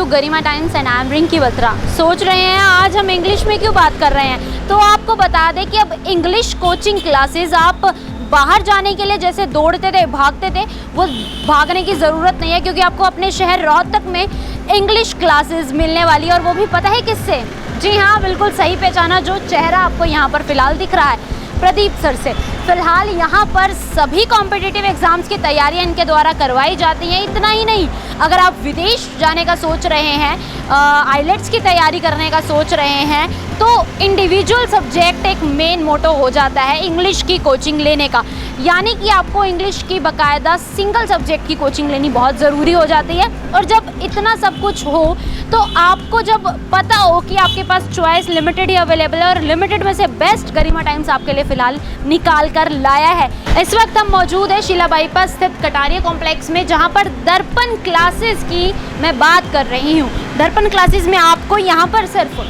Garima times and I am Rinki Batra. सोच रहे हैं आज हम इंग्लिश में क्यों बात कर रहे हैं, तो आपको बता दें कि अब इंग्लिश कोचिंग क्लासेस आप बाहर जाने के लिए जैसे दौड़ते थे, भागते थे, वो भागने की ज़रूरत नहीं है, क्योंकि आपको अपने शहर रोहतक में इंग्लिश क्लासेस मिलने वाली है। और वो भी पता है किससे? जी हाँ, बिल्कुल सही पहचाना, जो चेहरा आपको यहाँ पर फ़िलहाल दिख रहा है, प्रदीप सर से। फ़िलहाल यहाँ पर सभी कॉम्पिटिटिव एग्ज़ाम्स की तैयारियाँ इनके द्वारा करवाई जाती हैं। इतना ही नहीं, अगर आप विदेश जाने का सोच रहे हैं, आईलेट्स की तैयारी करने का सोच रहे हैं, तो इंडिविजुअल सब्जेक्ट एक मेन मोटो हो जाता है इंग्लिश की कोचिंग लेने का। यानी कि आपको इंग्लिश की बाकायदा सिंगल सब्जेक्ट की कोचिंग लेनी बहुत ज़रूरी हो जाती है। और जब इतना सब कुछ हो, तो आपको जब पता हो कि आपके पास चॉइस लिमिटेड ही अवेलेबल है और लिमिटेड में से बेस्ट गरिमा टाइम्स आपके लिए फ़िलहाल निकाल कर लाया है। इस वक्त हम मौजूद है शीला बाईपास स्थित कटारिया कॉम्प्लेक्स में, जहां पर दर्पण क्लासेस की मैं बात कर रही हूं। दर्पण क्लासेस में आपको यहां पर सिर्फ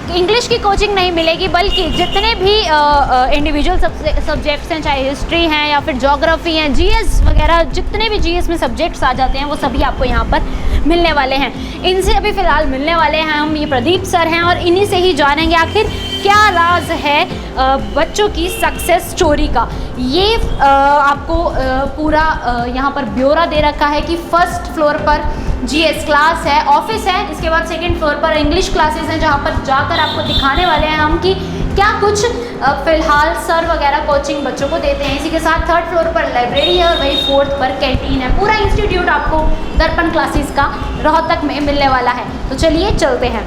इंग्लिश की कोचिंग नहीं मिलेगी, बल्कि जितने भी इंडिविजुअल सब्जेक्ट्स हैं, चाहे हिस्ट्री हैं या फिर ज्योग्राफी हैं, जीएस वगैरह, जितने भी जीएस में सब्जेक्ट्स आ जाते हैं वो सभी आपको यहाँ पर मिलने वाले हैं। इनसे अभी फ़िलहाल मिलने वाले हैं हम, ये प्रदीप सर हैं, और इन्हीं से ही जानेंगे आखिर क्या राज है बच्चों की सक्सेस स्टोरी का। ये आपको पूरा यहाँ पर ब्यौरा दे रखा है कि फर्स्ट फ्लोर पर जीएस क्लास है, ऑफिस है, इसके बाद सेकंड फ्लोर पर इंग्लिश क्लासेस हैं, जहाँ पर जाकर आपको दिखाने वाले हैं हम कि क्या कुछ फ़िलहाल सर वगैरह कोचिंग बच्चों को देते हैं। इसी के साथ थर्ड फ्लोर पर लाइब्रेरी है और वही फोर्थ पर कैंटीन है। पूरा इंस्टीट्यूट आपको दर्पण क्लासेस का रोहतक में मिलने वाला है। तो चलिए चलते हैं।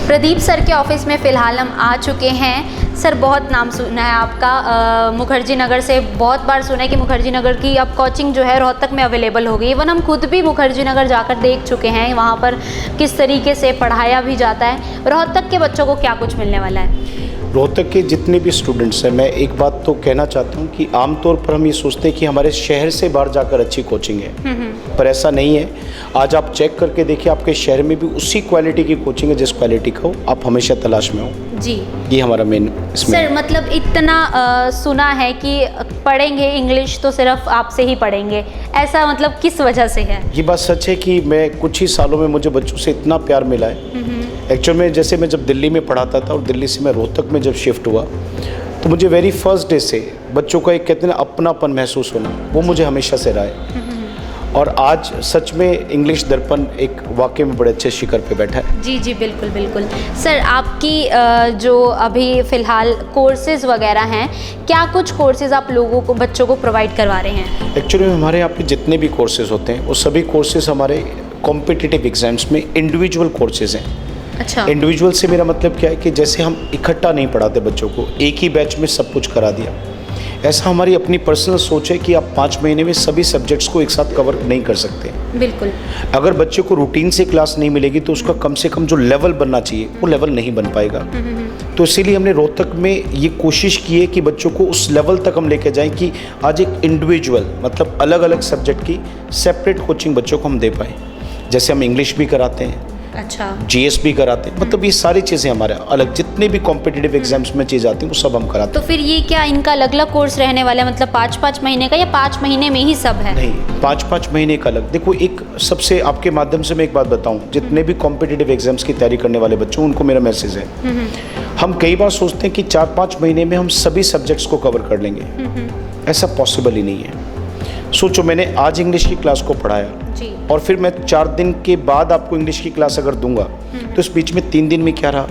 प्रदीप सर के ऑफिस में फ़िलहाल हम आ चुके हैं। सर, बहुत नाम सुना है आपका, मुखर्जी नगर से बहुत बार सुना है कि मुखर्जी नगर की अब कोचिंग जो है रोहतक में अवेलेबल हो गई। इवन हम खुद भी मुखर्जी नगर जाकर देख चुके हैं, वहाँ पर किस तरीके से पढ़ाया भी जाता है। रोहतक के बच्चों को क्या कुछ मिलने वाला है? रोहतक के जितने भी स्टूडेंट्स हैं, मैं एक बात तो कहना चाहता हूँ कि आमतौर पर हम ये सोचते हैं कि हमारे शहर से बाहर जाकर अच्छी कोचिंग है, पर ऐसा नहीं है। आज आप चेक करके देखिए, आपके शहर में भी उसी क्वालिटी की कोचिंग है जिस क्वालिटी का हो, आप हमेशा तलाश में हो। जी, ये हमारा मेन इसमें। सर, मतलब इतना सुना है कि पढ़ेंगे इंग्लिश तो सिर्फ आपसे ही पढ़ेंगे, ऐसा मतलब किस वजह से है? ये बात सच है कि मैं कुछ ही सालों में मुझे बच्चों से इतना प्यार मिला है। एक्चुअल में जैसे मैं जब दिल्ली में पढ़ाता था और दिल्ली से मैं रोहतक में जब शिफ्ट हुआ, तो मुझे वेरी फर्स्ट डे से बच्चों का एक कहते हैं अपनापन महसूस होना, वो मुझे हमेशा से रहा है। और आज सच में इंग्लिश दर्पण एक वाकई में बड़े अच्छे शिखर पे बैठा है। जी जी, बिल्कुल बिल्कुल। सर, आपकी जो अभी फ़िलहाल कोर्सेज वगैरह हैं, क्या कुछ कोर्सेज आप लोगों को, बच्चों को प्रोवाइड करवा रहे हैं? एक्चुअली हमारे यहाँ पे जितने भी कोर्सेज होते हैं, वो सभी कोर्सेज हमारे कॉम्पिटिटिव एग्जाम्स में इंडिविजुअल कोर्सेज हैं। अच्छा। इंडिविजुअल से मेरा मतलब क्या है कि जैसे हम इकट्ठा नहीं पढ़ाते बच्चों को, एक ही बैच में सब कुछ करा दिया। ऐसा हमारी अपनी पर्सनल सोच है कि आप 5 महीने में सभी सब्जेक्ट्स को एक साथ कवर नहीं कर सकते। बिल्कुल। अगर बच्चे को रूटीन से क्लास नहीं मिलेगी तो उसका कम से कम जो लेवल बनना चाहिए वो लेवल नहीं बन पाएगा। तो इसीलिए हमने रोहतक में ये कोशिश की है कि बच्चों को उस लेवल तक हम लेके जाएं कि आज एक इंडिविजुअल मतलब अलग अलग सब्जेक्ट की सेपरेट कोचिंग बच्चों को हम दे पाएँ। जैसे हम इंग्लिश भी कराते हैं, अच्छा, जीएस भी कराते हैं, मतलब ये सारी चीज़ें हमारे अलग जितने भी कॉम्पिटिटिव एग्जाम्स में चीज़ आती हैं वो सब हम कराते हैं। तो फिर ये क्या इनका अलग अलग कोर्स रहने वाला है, मतलब 5-5 महीने का, या 5 महीने में ही सब है? नहीं, 5-5 महीने का अलग। देखो, एक सबसे आपके माध्यम से मैं एक बात बताऊं, जितने भी कॉम्पिटिटिव एग्जाम्स की तैयारी करने वाले बच्चों, उनको मेरा मैसेज है, हम कई बार सोचते हैं कि 4-5 महीने में हम सभी सब्जेक्ट्स को कवर कर लेंगे। ऐसा पॉसिबल ही नहीं है। सोचो, मैंने आज इंग्लिश की क्लास को पढ़ाया और फिर मैं 4 दिन के बाद आपको इंग्लिश की क्लास अगर दूंगा तो इस बीच में 3 दिन में क्या रहा?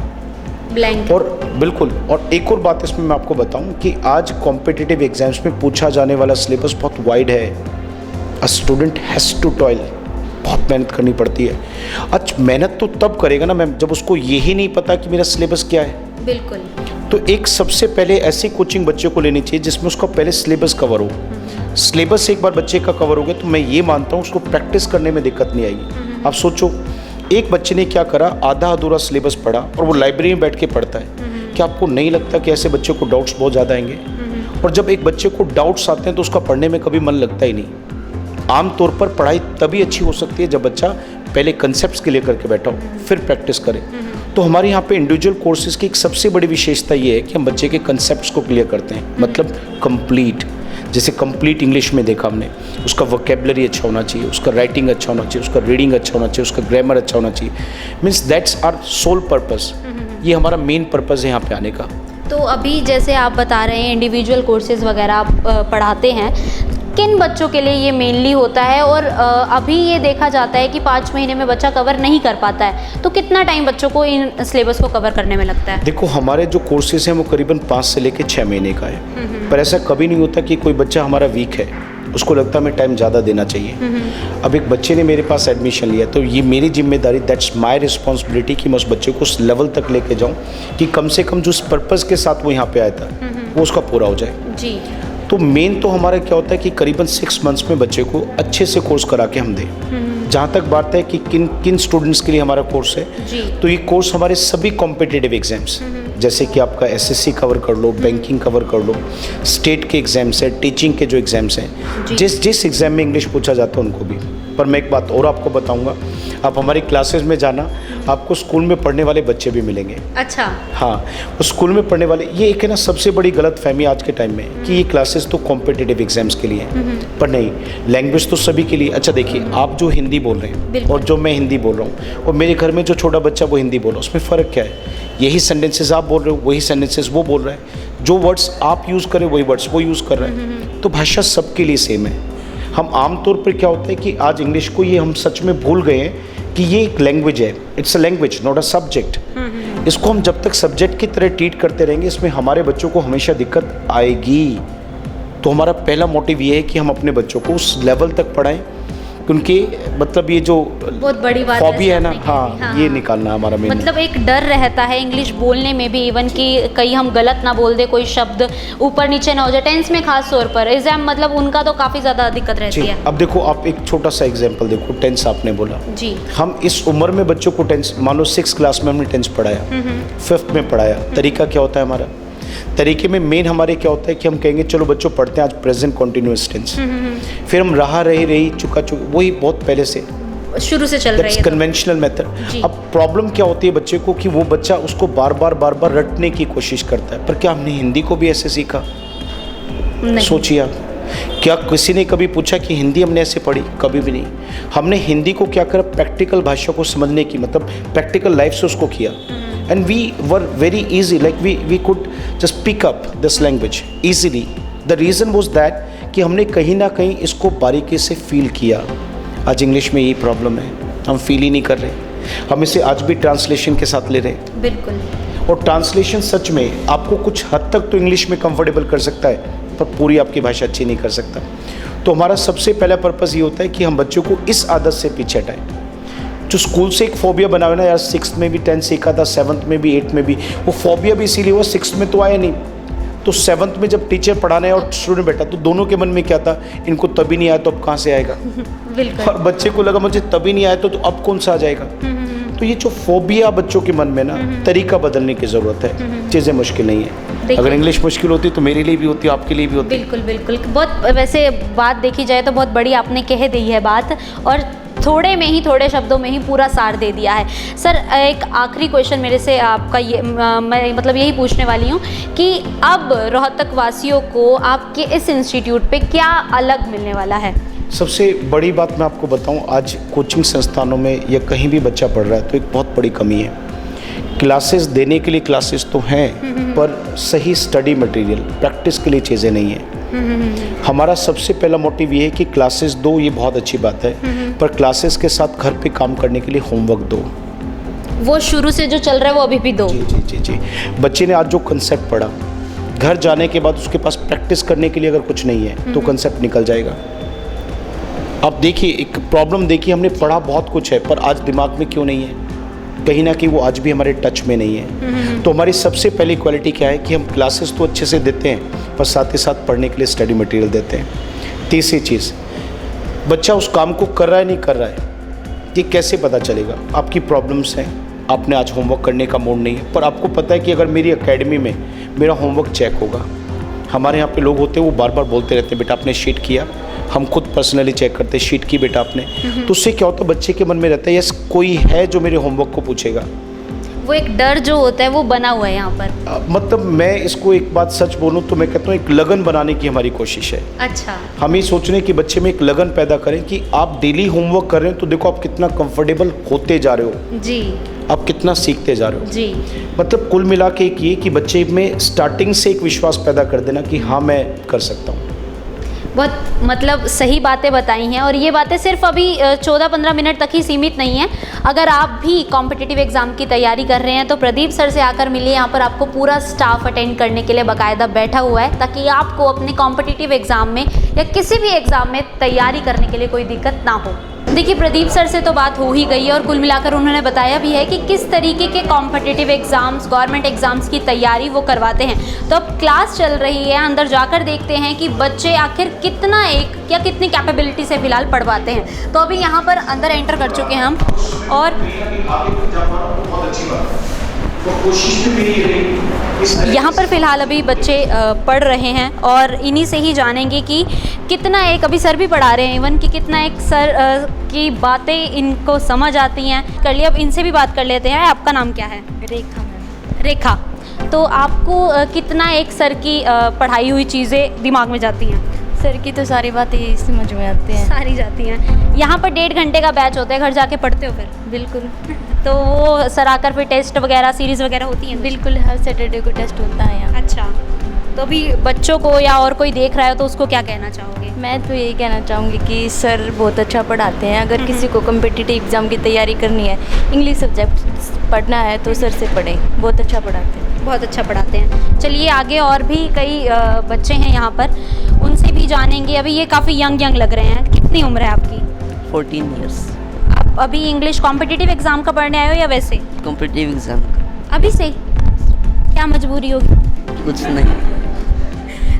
ब्लैंक। और बिल्कुल, और एक और बात इसमें मैं आपको बताऊं कि आज कॉम्पिटिटिव एग्जाम्स में पूछा जाने वाला सिलेबस बहुत वाइड है। A student has to toil, बहुत मेहनत करनी पड़ती है। अच्छा, मेहनत तो तब करेगा ना मैम जब उसको यही नहीं पता कि मेरा सिलेबस क्या है। बिल्कुल। तो एक सबसे पहले ऐसी कोचिंग बच्चे को लेनी चाहिए जिसमें उसका पहले सिलेबस कवर हो। सिलेबस एक बार बच्चे का कवर हो गया तो मैं ये मानता हूँ उसको प्रैक्टिस करने में दिक्कत नहीं आएगी। आप सोचो, एक बच्चे ने क्या करा, आधा अधूरा सिलेबस पढ़ा और वो लाइब्रेरी में बैठ के पढ़ता है। क्या आपको नहीं लगता कि ऐसे बच्चे को डाउट्स बहुत ज़्यादा आएंगे? और जब एक बच्चे को डाउट्स आते हैं तो उसका पढ़ने में कभी मन लगता ही नहीं। आमतौर पर पढ़ाई तभी अच्छी हो सकती है जब बच्चा पहले कंसेप्ट क्लियर करके बैठा हो, फिर प्रैक्टिस करे। तो हमारे यहाँ पे इंडिविजुअल कोर्सेज की एक सबसे बड़ी विशेषता ये है कि हम बच्चे के कंसेप्ट्स को क्लियर करते हैं, मतलब कंप्लीट। जैसे कंप्लीट इंग्लिश में देखा हमने, उसका वोकेबलरी अच्छा होना चाहिए, उसका राइटिंग अच्छा होना चाहिए, उसका रीडिंग अच्छा होना चाहिए, उसका ग्रामर अच्छा होना चाहिए। Means that's our sole purpose. ये हमारा मेन पर्पस है यहाँ पे आने का। तो अभी जैसे आप बता रहे हैं इंडिविजुअल कोर्सेज वगैरह आप पढ़ाते हैं, किन बच्चों के लिए ये मेनली होता है? और अभी ये देखा जाता है कि 5 महीने में बच्चा कवर नहीं कर पाता है, तो कितना टाइम बच्चों को इन सिलेबस को कवर करने में लगता है? देखो, हमारे जो कोर्सेज हैं वो करीबन 5 से लेकर 6 महीने का है, पर ऐसा कभी नहीं होता कि कोई बच्चा हमारा वीक है, उसको लगता है हमें टाइम ज़्यादा देना चाहिए। अब एक बच्चे ने मेरे पास एडमिशन लिया तो ये मेरी जिम्मेदारी, दैट्स माय रिस्पॉन्सिबिलिटी कि मैं उस बच्चे को उस लेवल तक लेके जाऊँ कि कम से कम जो उस पर्पज़ के साथ वो यहाँ पे आया था वो उसका पूरा हो जाए। जी। तो मेन तो हमारा क्या होता है कि करीबन 6 मंथ्स में बच्चे को अच्छे से कोर्स करा के हम दें। जहाँ तक बात है कि किन किन स्टूडेंट्स के लिए हमारा कोर्स है, जी। तो ये कोर्स हमारे सभी कॉम्पिटिटिव एग्जाम्स, जैसे कि आपका एसएससी कवर कर लो, बैंकिंग कवर कर लो, स्टेट के एग्जाम्स हैं, टीचिंग के जो एग्जाम्स हैं, जिस एग्ज़ाम में इंग्लिश पूछा जाता है उनको भी। पर मैं एक बात और आपको बताऊंगा, आप हमारी क्लासेस में जाना, आपको स्कूल में पढ़ने वाले बच्चे भी मिलेंगे। अच्छा। हाँ, वो स्कूल में पढ़ने वाले, ये एक है ना सबसे बड़ी गलत फहमी आज के टाइम में कि ये क्लासेस तो कॉम्पिटिटिव एग्जाम्स के लिए हैं, पर नहीं, लैंग्वेज तो सभी के लिए। अच्छा देखिए, आप जो हिंदी बोल रहे हैं और जो मैं हिंदी बोल रहा हूँ, और मेरे घर में जो छोटा बच्चा वो हिंदी बोल रहा है, उसमें फ़र्क क्या है? यही सेंटेंसेस आप बोल रहे हो, वही सेंटेंसेस वो बोल रहा है, जो वर्ड्स आप यूज़ करें वही वर्ड्स वो यूज़ कर रहे हैं, तो भाषा सबके लिए सेम है। हम आमतौर पर क्या होता है कि आज इंग्लिश को ये हम सच में भूल गए हैं कि ये एक लैंग्वेज है, it's a language not a subject. इसको हम जब तक सब्जेक्ट की तरह ट्रीट करते रहेंगे, इसमें हमारे बच्चों को हमेशा दिक्कत आएगी। तो हमारा पहला मोटिव ये है कि हम अपने बच्चों को उस लेवल तक पढ़ाएं, क्योंकि मतलब ये जो बहुत बड़ी बात हॉबी है ना, हाँ, हाँ, ये निकालना हमारा मेन। मतलब एक डर रहता है इंग्लिश बोलने में भी, इवन कि कहीं हम गलत ना बोल दे, कोई शब्द ऊपर नीचे ना हो जाए, टेंस में खास तौर पर एग्जाम, मतलब उनका तो काफ़ी ज़्यादा दिक्कत रहती है। अब देखो, आप एक छोटा सा एग्जांपल देखो, टेंस आपने बोला जी। हम इस उम्र में बच्चों को टेंस, मान लो 6 क्लास में हमने टेंस पढ़ाया, 5th में पढ़ाया, तरीका क्या होता है हमारा? तरीके में मेन हमारे क्या होता है कि हम कहेंगे चलो बच्चों पढ़ते हैं आज प्रेजेंट कॉन्टिन्यूअस टेंस, फिर हम रहा रही चुका वही बहुत पहले से शुरू से चल रही है, कन्वेंशनल मेथड। अब प्रॉब्लम क्या होती है बच्चे को कि वो बच्चा उसको बार बार रटने की कोशिश करता है, पर क्या हमने हिंदी को भी ऐसे सीखा? सोचिए आप, क्या किसी ने कभी पूछा कि हिंदी हमने ऐसे पढ़ी? कभी भी नहीं। हमने हिंदी को क्या करा, प्रैक्टिकल भाषा को समझने की, मतलब प्रैक्टिकल लाइफ से उसको किया, and we were very easy, like we could just pick up this language easily. The reason was that कि हमने कहीं ना कहीं इसको बारीकी से फील किया। आज इंग्लिश में यही प्रॉब्लम है, हम फील ही नहीं कर रहे, हम इसे आज भी ट्रांसलेशन के साथ ले रहे हैं। बिल्कुल। और ट्रांसलेशन सच में आपको कुछ हद तक तो इंग्लिश में कंफर्टेबल कर सकता है, पर पूरी आपकी भाषा अच्छी नहीं कर सकता। तो हमारा सबसे पहला पर्पज़ ये होता है कि हम बच्चों को इस आदत से पीछे हटाएं। जो स्कूल से एक फोबिया बना हुआ ना यार, 6th में भी 10 सीखा था, 7th में भी 8th में भी, वो फोबिया भी इसीलिए हुआ 6th में तो आया नहीं, तो 7th में जब टीचर पढ़ाने और स्टूडेंट बैठा तो दोनों के मन में क्या था, इनको तभी नहीं आया तो अब कहाँ से आएगा? बिल्कुल। और बच्चे को लगा मुझे तभी नहीं आया तो अब कौन सा आ जाएगा? तो ये जो फोबिया बच्चों के मन में ना, तरीका बदलने की ज़रूरत है। चीज़ें मुश्किल नहीं है, अगर इंग्लिश मुश्किल होती तो मेरे लिए भी होती, आपके लिए भी होती। बिल्कुल बिल्कुल। बहुत वैसे बात देखी जाए तो बहुत बड़ी आपने कह दी है बात, और थोड़े शब्दों में ही पूरा सार दे दिया है। सर, एक आखिरी क्वेश्चन मेरे से आपका ये मैं मतलब यही पूछने वाली हूँ कि अब रोहतक वासियों को आपके इस इंस्टीट्यूट पे क्या अलग मिलने वाला है? सबसे बड़ी बात मैं आपको बताऊं, आज कोचिंग संस्थानों में या कहीं भी बच्चा पढ़ रहा है तो एक बहुत बड़ी कमी है। क्लासेस देने के लिए क्लासेस तो हैं, पर सही स्टडी मटेरियल, प्रैक्टिस के लिए चीज़ें नहीं हैं। हमारा सबसे पहला मोटिव ये है कि क्लासेस दो, ये बहुत अच्छी बात है, पर क्लासेस के साथ घर पे काम करने के लिए होमवर्क दो। वो शुरू से जो चल रहा है वो अभी भी दो। जी। बच्चे ने आज जो कंसेप्ट पढ़ा, घर जाने के बाद उसके पास प्रैक्टिस करने के लिए अगर कुछ नहीं है तो कंसेप्ट निकल जाएगा। आप देखिए, एक प्रॉब्लम देखिए, हमने पढ़ा बहुत कुछ है पर आज दिमाग में क्यों नहीं है? कहीं ना कहीं वो आज भी हमारे टच में नहीं है। तो हमारी सबसे पहली क्वालिटी क्या है कि हम क्लासेस तो अच्छे से देते हैं, पर साथ ही साथ पढ़ने के लिए स्टडी मटेरियल देते हैं। तीसरी चीज़, बच्चा उस काम को कर रहा है नहीं कर रहा है, ये कैसे पता चलेगा? आपकी प्रॉब्लम्स हैं, आपने आज होमवर्क करने का मूड नहीं है, पर आपको पता है कि अगर मेरी एकेडमी में मेरा होमवर्क चेक होगा, हमारे यहाँ पे लोग होते हैं वो बार बार बोलते रहते हैं बेटा आपने शीट किया, हम खुद पर्सनली चेक करते हैं शीट की बेटा आपने, तो उससे क्या होता है बच्चे के मन में रहता है यस कोई है जो मेरे होमवर्क को पूछेगा। वो एक डर जो होता है वो बना हुआ है यहाँ पर। मतलब मैं इसको एक बात सच बोलूँ तो मैं कहता हूँ एक लगन बनाने की हमारी कोशिश है। अच्छा। हम ये सोच रहे हैं कि बच्चे में एक लगन पैदा करें कि आप डेली होमवर्क कर रहे हैं तो देखो आप कितना कंफर्टेबल होते जा रहे हो जी, आप कितना सीखते जा रहे हो जी। मतलब कुल मिला के एक ये कि बच्चे में स्टार्टिंग से एक विश्वास पैदा कर देना कि हाँ मैं कर सकता हूँ। बहुत मतलब सही बातें बताई हैं और ये बातें सिर्फ अभी 14-15 मिनट तक ही सीमित नहीं है। अगर आप भी कॉम्पिटिटिव एग्ज़ाम की तैयारी कर रहे हैं तो प्रदीप सर से आकर मिलिए। यहाँ पर आपको पूरा स्टाफ अटेंड करने के लिए बाकायदा बैठा हुआ है ताकि आपको अपने कॉम्पिटिटिव एग्ज़ाम में या किसी भी एग्ज़ाम में तैयारी करने के लिए कोई दिक्कत ना हो। देखिए प्रदीप सर से तो बात हो ही गई है और कुल मिलाकर उन्होंने बताया भी है कि किस तरीके के कॉम्पिटिटिव एग्ज़ाम्स, गवर्नमेंट एग्ज़ाम्स की तैयारी वो करवाते हैं। तो अब क्लास चल रही है, अंदर जाकर देखते हैं कि बच्चे आखिर कितना एक या कितनी कैपेबिलिटी से फ़िलहाल पढ़ पाते हैं। तो अभी यहाँ पर अंदर एंटर कर चुके हैं हम और यहाँ पर फ़िलहाल अभी बच्चे पढ़ रहे हैं और इन्हीं से ही जानेंगे कि कितना एक, अभी सर भी पढ़ा रहे हैं इवन, कि कितना एक सर की बातें इनको समझ आती हैं। कर लिया, अब इनसे भी बात कर लेते हैं। आपका नाम क्या है? रेखा मैम। रेखा। तो आपको कितना एक सर की पढ़ाई हुई चीज़ें दिमाग में जाती हैं? सर की तो सारी बातें समझ में आती हैं। सारी जाती हैं। यहाँ पर 1.5 घंटे का बैच होता है, घर जाके पढ़ते हो फिर? बिल्कुल। तो वो सर आकर फिर टेस्ट वगैरह, सीरीज़ वगैरह होती हैं? बिल्कुल, हर सैटरडे को टेस्ट होता है यहाँ। अच्छा, तो अभी बच्चों को या और कोई देख रहा है तो उसको क्या कहना चाहोगे? मैं तो यही कहना चाहूँगी कि सर बहुत अच्छा पढ़ाते हैं। अगर किसी को कम्पिटिटिव एग्ज़ाम की तैयारी करनी है, इंग्लिश सब्जेक्ट पढ़ना है तो सर से पढ़ें, बहुत अच्छा पढ़ाते हैं। बहुत अच्छा पढ़ाते हैं। चलिए आगे और भी कई बच्चे हैं यहाँ पर, उनसे भी जानेंगे। अभी ये काफ़ी यंग लग रहे हैं। कितनी उम्र है आपकी? 14 ईयर्स। आप अभी इंग्लिश कॉम्पिटिटिव एग्ज़ाम का पढ़ने आए हो या वैसे? कॉम्पिटिटिव एग्ज़ाम का। अभी से? क्या मजबूरी होगी? कुछ नहीं।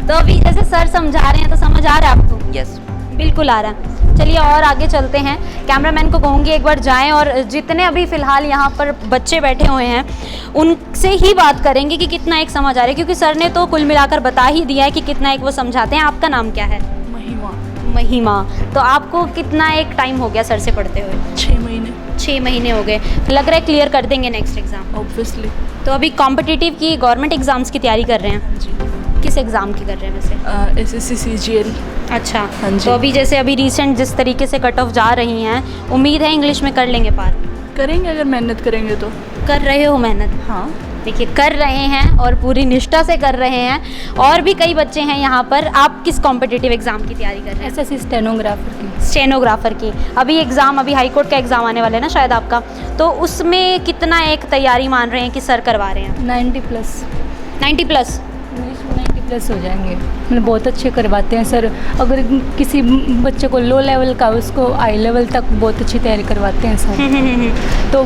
तो अभी जैसे सर समझा रहे हैं तो समझ आ रहा है आपको? यस। बिल्कुल आ रहा है। चलिए और आगे चलते हैं। कैमरामैन को कहूँगी एक बार जाएं और जितने अभी फ़िलहाल यहाँ पर बच्चे बैठे हुए हैं उनसे ही बात करेंगे कि कितना एक समझ आ रहा है, क्योंकि सर ने तो कुल मिलाकर बता ही दिया है कि कितना एक वो समझाते हैं। आपका नाम क्या है? महिमा। महिमा। तो आपको कितना एक टाइम हो गया सर से पढ़ते हुए? 6 महीने। 6 महीने हो गए। लग रहा है क्लियर कर देंगे नेक्स्ट एग्ज़ाम? ऑब्वियसली। तो अभी कॉम्पिटिटिव की गवर्नमेंट एग्ज़ाम्स की तैयारी कर रहे हैं? जी। किस एग्ज़ाम की कर रहे हैं वैसे? SSC CGL। अच्छा। हाँ जी। तो अभी जैसे अभी रिसेंट जिस तरीके से कट ऑफ जा रही हैं, उम्मीद है इंग्लिश में कर लेंगे पार? करेंगे अगर मेहनत करेंगे तो। कर रहे हो मेहनत? हाँ। देखिए कर रहे हैं और पूरी निष्ठा से कर रहे हैं। और भी कई बच्चे हैं यहाँ पर। आप किस कॉम्पिटिटिव एग्ज़ाम की तैयारी कर रहे हैं? SSC स्टेनोग्राफर की। स्टेनोग्राफर की। अभी एग्ज़ाम, अभी हाई कोर्ट का एग्ज़ाम आने वाला है ना शायद आपका, तो उसमें कितना एक तैयारी मान रहे हैं कि सर करवा रहे हैं? 90+। 90+? इंग्लिश में 90+ हो जाएंगे। मतलब बहुत अच्छे करवाते हैं सर। अगर किसी बच्चे को लो लेवल का, उसको हाई लेवल तक बहुत अच्छी तैयारी करवाते हैं सर। तो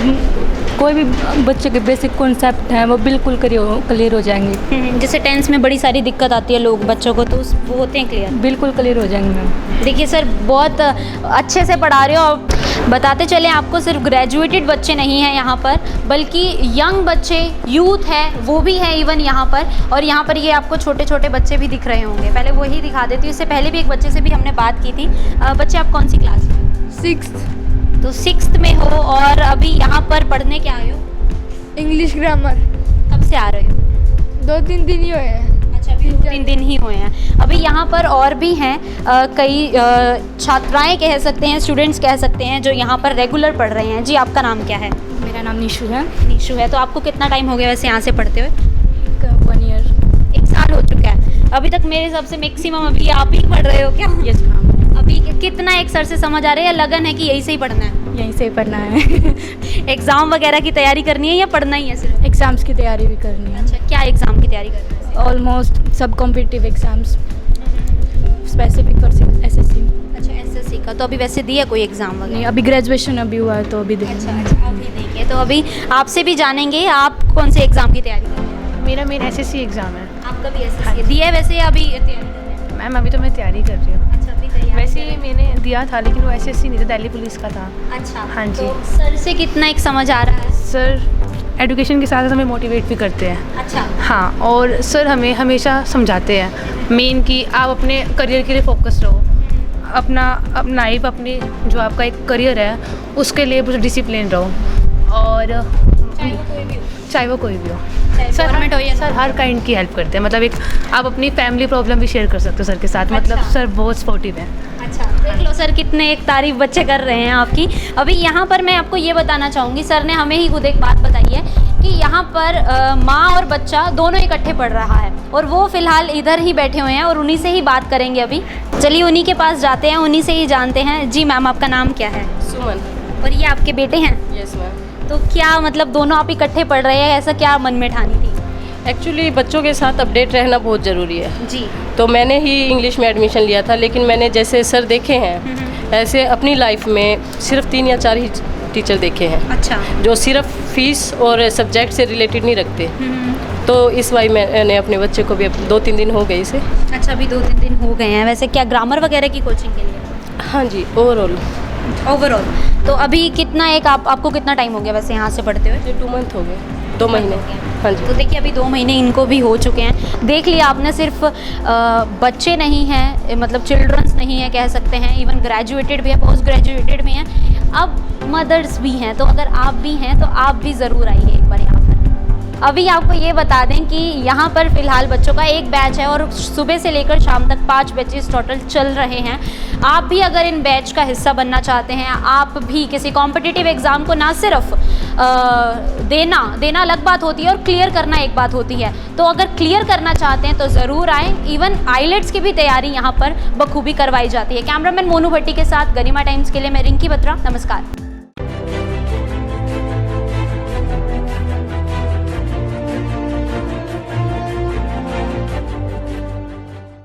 कोई भी बच्चे के बेसिक कॉन्सेप्ट हैं वो बिल्कुल क्लियर हो जाएंगे। जैसे टेंस में बड़ी सारी दिक्कत आती है लोग बच्चों को, तो वो होते हैं क्लियर? बिल्कुल क्लियर हो जाएंगे मैम। देखिए सर बहुत अच्छे से पढ़ा रहे हो। और बताते चलें आपको, सिर्फ ग्रेजुएटेड बच्चे नहीं हैं यहाँ पर, बल्कि यंग बच्चे, यूथ है वो भी है इवन यहाँ पर। और यहाँ पर ये आपको छोटे छोटे बच्चे भी दिख रहे होंगे। पहले वही दिखा देती हूँ। इससे पहले भी एक बच्चे से भी हमने बात की थी। बच्चे आप कौन सी क्लास में? 6th। तो 6th में हो और अभी यहाँ पर पढ़ने क्या आए हो? English grammar. कब से आ रहे हो? 2-3 दिन ही हुए हैं। अच्छा, अभी 2-3 दिन ही हुए हैं। अभी यहाँ पर और भी हैं कई छात्राएं कह सकते हैं, स्टूडेंट्स कह सकते हैं, जो यहाँ पर रेगुलर पढ़ रहे हैं। जी आपका नाम क्या है? मेरा नाम निशु है। निशु है। तो आपको कितना टाइम हो गया वैसे यहाँ से पढ़ते हुए? 1 ईयर। 1 साल हो चुका है। अभी तक मेरे हिसाब से मैक्सिमम अभी आप ही पढ़ रहे हो क्या? Yes ma'am. अभी कितना एक सर से समझ आ रहा है या लगन है कि यही से ही पढ़ना है? यहीं से ही पढ़ना है। एग्ज़ाम वगैरह की तैयारी करनी है या पढ़ना ही है सिर्फ? एग्ज़ाम्स की तैयारी भी करनी है। अच्छा, क्या एग्ज़ाम की तैयारी करनी है? ऑलमोस्ट सब competitive exams specific for SSC। अच्छा, SSC का। तो अभी वैसे दिया कोई एग्ज़ाम नहीं, वगैरह? अभी ग्रेजुएशन अभी हुआ है तो अभी देंगे। अच्छा, अभी देंगे। तो अभी आपसे भी जानेंगे, आप कौन से एग्ज़ाम की तैयारी कर रहे हैं? मेरा मेन SSC एग्ज़ाम है। आपका भी SSC दिया है वैसे या अभी तैयारी कर रहे हैं? मैम अभी तो मैं तैयारी कर रही हूँ। अच्छा, अभी तैयारी वैसे कर रहे हैं। मैंने दिया था लेकिन वो SSC नहीं था, दिल्ली पुलिस का था। अच्छा। हाँ जी। तो सर से कितना एक समझ आ रहा है? सर एजुकेशन के साथ साथ हमें मोटिवेट भी करते हैं। अच्छा। हाँ, और सर हमें हमेशा समझाते हैं मेन कि आप अपने करियर के लिए फोकस रहो, अपना लाइफ, अपनी जो आपका एक करियर है उसके लिए बहुत डिसिप्लिन रहो। और चाहे वो कोई भी हो। चाहे वो कोई भी हो चाहे सर, गवर्नमेंट हो या सर हर काइंड की हेल्प करते हैं। मतलब एक आप अपनी फैमिली प्रॉब्लम भी शेयर कर सकते हो सर के साथ। मतलब अच्छा। सर बहुत सपोर्टिव है। अच्छा, देख लो सर कितने एक तारीफ बच्चे कर रहे हैं आपकी। अभी यहाँ पर मैं आपको ये बताना चाहूँगी, सर ने हमें ही खुद एक बात बताई है कि यहाँ पर माँ और बच्चा दोनों इकट्ठे पढ़ रहा है और वो फ़िलहाल इधर ही बैठे हुए हैं और उन्हीं से ही बात करेंगे। अभी चलिए उन्हीं के पास जाते हैं, उन्हीं से ही जानते हैं। जी मैम, आपका नाम क्या है? सुमन। और ये आपके बेटे हैं? Yes ma'am. तो क्या मतलब दोनों आप इकट्ठे पढ़ रहे हैं, ऐसा क्या मन में ठानी थी? एक्चुअली बच्चों के साथ अपडेट रहना बहुत ज़रूरी है। जी। तो मैंने ही इंग्लिश में एडमिशन लिया था, लेकिन मैंने जैसे सर देखे हैं ऐसे अपनी लाइफ में सिर्फ 3 या 4 ही टीचर देखे हैं अच्छा। जो सिर्फ फीस और सब्जेक्ट से रिलेटेड नहीं रखते। तो इस वाई मैंने अपने बच्चे को भी 2-3 दिन हो गए इसे। अच्छा, अभी 2-3 दिन हो गए हैं। वैसे क्या ग्रामर वगैरह की कोचिंग के लिए? हाँ जी, ओवरऑल। तो अभी कितना आपको कितना टाइम हो गया वैसे यहाँ से पढ़ते हुए? 2 मंथ हो गए, 2 महीने। हाँ जी। तो देखिए अभी 2 महीने इनको भी हो चुके हैं। देख लिया आपने, सिर्फ बच्चे नहीं हैं, मतलब चिल्ड्रंस नहीं है कह सकते हैं, इवन ग्रेजुएटेड भी है, पोस्ट ग्रेजुएटेड भी हैं, अब मदर्स भी हैं। तो अगर आप भी हैं तो आप भी ज़रूर आइए एक बार यहाँ पर। अभी आपको ये बता दें कि यहाँ पर फ़िलहाल बच्चों का एक बैच है और सुबह से लेकर शाम तक 5 बैचेस टोटल चल रहे हैं। आप भी अगर इन बैच का हिस्सा बनना चाहते हैं, आप भी किसी कॉम्पिटिटिव एग्ज़ाम को ना सिर्फ देना अलग बात होती है और क्लियर करना एक बात होती है। तो अगर क्लियर करना चाहते हैं तो ज़रूर आएँ। इवन आईलेट्स की भी तैयारी यहाँ पर बखूबी करवाई जाती है। कैमरामैन मोनू भट्टी के साथ गरिमा टाइम्स के लिए मैं रिंकी बत्रा, नमस्कार।